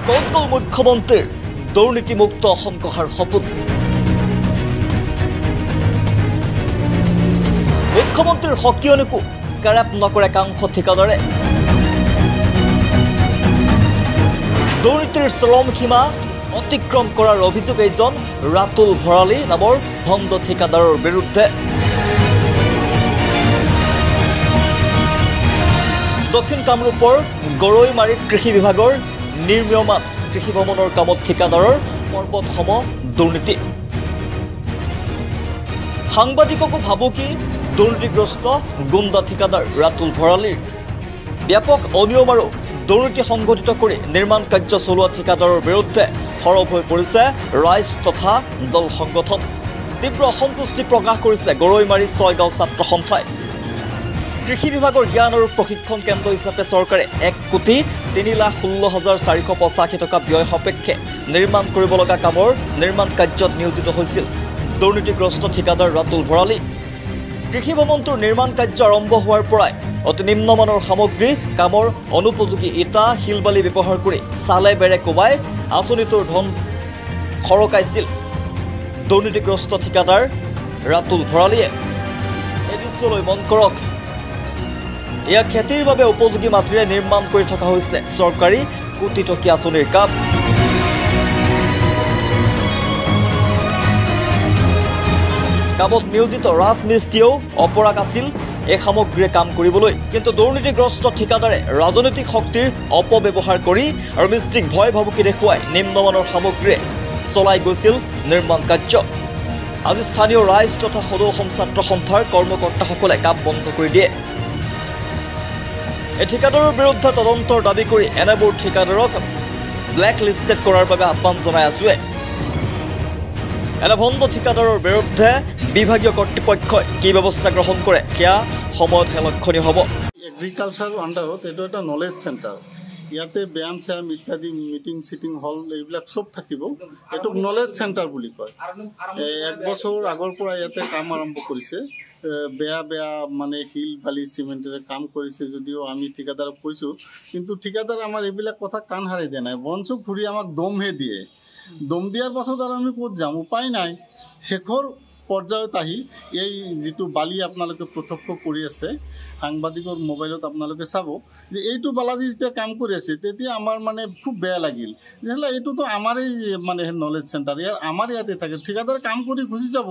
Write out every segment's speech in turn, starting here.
কৌতল মুখ্যমন্ত্ৰীৰ দুৰ্নীতিমুক্ত অসম গঢ়াৰ সপোন মুখ্যমন্ত্ৰীৰ সকিয়নিকো কাৰাপ নকৰে একাংশ ঠিকাদাৰে দুৰ্নীতিৰ চৰম সীমা অতিক্ৰম কৰাৰ অভিযোগ এইজন ৰাতুল ভৰালী নামৰ ভণ্ড ঠিকাদাৰৰ বিৰুদ্ধে দক্ষিণ কামৰূপৰ গৰৈমাৰীত কৃষি বিভাগৰ নিৰ্মীয়মান কৃষি ভৱনৰ কামত ঠিকাদাৰৰ পৰ্বতসম দুৰ্নীতি সাংবাদিককো ভাবুকি দুৰ্নীতিগ্ৰস্ত গুণ্ডা ঠিকাদাৰ ৰাতুল ভৰালীৰ ব্যাপক অনিয়ম আৰু দুৰ্নীতি সংঘটিত কৰি নিৰ্মাণ কাৰ্য চলোৱা ঠিকাদাৰৰ বিৰুদ্ধে সৰব হৈ পৰিছে ৰাইজ তথা দল সংগঠন তীব্ৰ অসন্তুষ্টি প্ৰকাশ কৰিছে গৰৈমাৰী ছয়গাঁও ছাত্ৰ সন্থাই কৃষি বিভাগৰ জ্ঞান আৰু প্ৰশিক্ষণ কেন্দ্ৰ হিচাপে চৰকাৰে 1,16,485 টকা ব্যয় সাপেক্ষে নিৰ্মাণ কৰিব লগা কামৰ নিৰ্মাণ কাৰ্যত নিয়োজিত হৈছিল দুৰ্নীতিগ্ৰস্ত ঠিকাদাৰ ৰাতুল ভৰালী কৃষি ভৱনটোৰ নিৰ্মাণ কাৰ্য আৰম্ভ হোৱাৰ পৰাই অতি নিম্নমানৰ সামগ্ৰী কামৰ অনুপযোগী ইটা শিলবালি ব্যৱহাৰ কৰি চালে বেৰে কোবাই আঁচনিটোৰ ধন খৰকাইছিল দুৰ্নীতিগ্ৰস্ত ঠিকাদাৰ ৰাতুল ভৰালীয়ে এই দৃশ্যলৈ মন কৰক এয়া খেতিৰ বাবে উপযোগী মাটিৰে নিৰ্মাণ কৰি থকা হৈছে চৰকাৰী কোটি টকীয়া আঁচনিৰ কাম কামত নিয়োজিত ৰাজমিস্ত্ৰীয়েও অপৰাগ আছিল এই সামগ্ৰীৰে কাম কৰিবলৈ কিন্তু দুৰ্নীতিগ্ৰস্ত ঠিকাদাৰে ৰাজনৈতিক শক্তিৰ অপব্যৱহাৰ কৰি আৰু মিস্ত্ৰীক ভয় ভাবুকি দেখুৱাই নিম্নমানৰ সামগ্ৰীৰে চলাই গৈছিল নিৰ্মাণ কাৰ্য আজি স্থানীয় ৰাইজ তথা সদৌ অসম ছাত্ৰ সন্থাৰ কৰ্মকৰ্তাসকলে কাম বন্ধ কৰি দিয়ে এই ঠিকাদাৰৰ বিৰুদ্ধে তদন্তৰ দাবী কৰি এনেবোৰ ঠিকাদাৰক ব্লেক লিষ্টেড কৰাৰ বাবে আহ্বান জনাই আছো এনে ভণ্ড ঠিকাদাৰৰ বিৰুদ্ধে বিভাগীয় কৰ্তৃপক্ষই কি ব্যৱস্থা গ্ৰহণ কৰে সেয়া সময়তহে লক্ষণীয় হ'ব এগ্ৰিকালচাৰ আণ্ডাৰত এইটো এটা নলেজ চেণ্টাৰ ইয়াতে ব্যায়াম চ্যায়াম ইত্যাদি মিটিং চিটিং হল এইবিলাক চব থাকিব এইটোক নলেজ চেণ্টাৰ বুলি কয় 1 বছৰ আগৰ পৰা ইয়াতে কাম আৰম্ভ কৰিছে বেয়া বেয়া মানে শিল বালি চিমেণ্টেৰে কাম কৰিছে যদিও আমি ঠিকাদাৰক কৈছোঁ কিন্তু ঠিকাদাৰ আমাৰ এইবিলাক কথা কাণ হাৰি দিয়া নাই বঞ্চ ঘূৰি আমাক দমহে দিয়ে দম দিয়াৰ পাছত আৰু আমি ক'ত যাম উপায় নাই শেষৰ পৰ্যায়ত আহি এই যিটো বালি আপোনালোকে প্ৰত্যক্ষ কৰি আছে সাংবাদিকৰ মোবাইলত আপোনালোকে চাব যে এইটো বালাদি যেতিয়া কাম কৰি আছে তেতিয়া আমাৰ মানে খুব বেয়া লাগিল যেনে এইটোতো আমাৰেই মানে নলেজ চেণ্টাৰ আমাৰ ইয়াতে থাকে ঠিকাদাৰ কাম কৰি গুচি যাব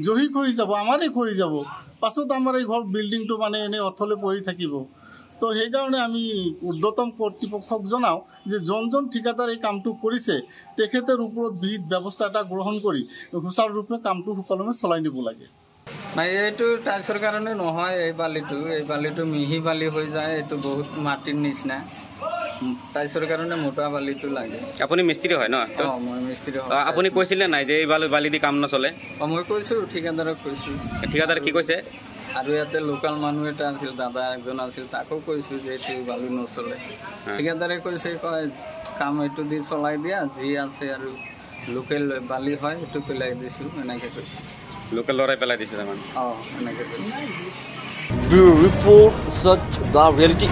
জহি খহি যাব আমাৰেই খহি যাব পাছত আমাৰ এই ঘৰ বিল্ডিংটো মানে এনেই অথলে পৰি থাকিব তো সেইকাৰণে আমি ঊৰ্ধ্বতম কৰ্তৃপক্ষক জনাওঁ যে যোনজন ঠিকাদাৰ এই কামটো কৰিছে তেখেতৰ ওপৰত বিহিত ব্যৱস্থা এটা গ্ৰহণ কৰি সুচাৰুৰূপে কামটো সুকলমে চলাই নিব লাগে নাই এইটো টাইলছৰ কাৰণে নহয় এই বালিটো মিহি বালি হৈ যায় এইটো বহুত মাটিৰ নিচিনা টাইলছৰ কাৰণে মোটা বালিটো লাগে আপুনি মিস্ত্ৰী হয় ন মই মিস্ত্ৰী হয় আপুনি কৈছিলে নাই যে এই বালি দি কাম নচলে মই কৈছোঁ ঠিকাদাৰক কৈছোঁ ঠিকাদাৰে কি কৈছে আৰু ইয়াতে লোকাল মানুহ এটা আছিল দাদা একজন আছিল তাকো কৈছোঁ যে এইটো বালি নচলে ঠিকাদাৰে কৈছে কয় কাম এইটো দি চলাই দিয়া যি আছে আৰু লোকেল বালি হয় এইটো পেলাই দিছোঁ এনেকৈ কৈছে লোকেল লৰাই পেলাই দিছে তাৰমানে এনেকৈ কৈছে Bureau Report, such the reality.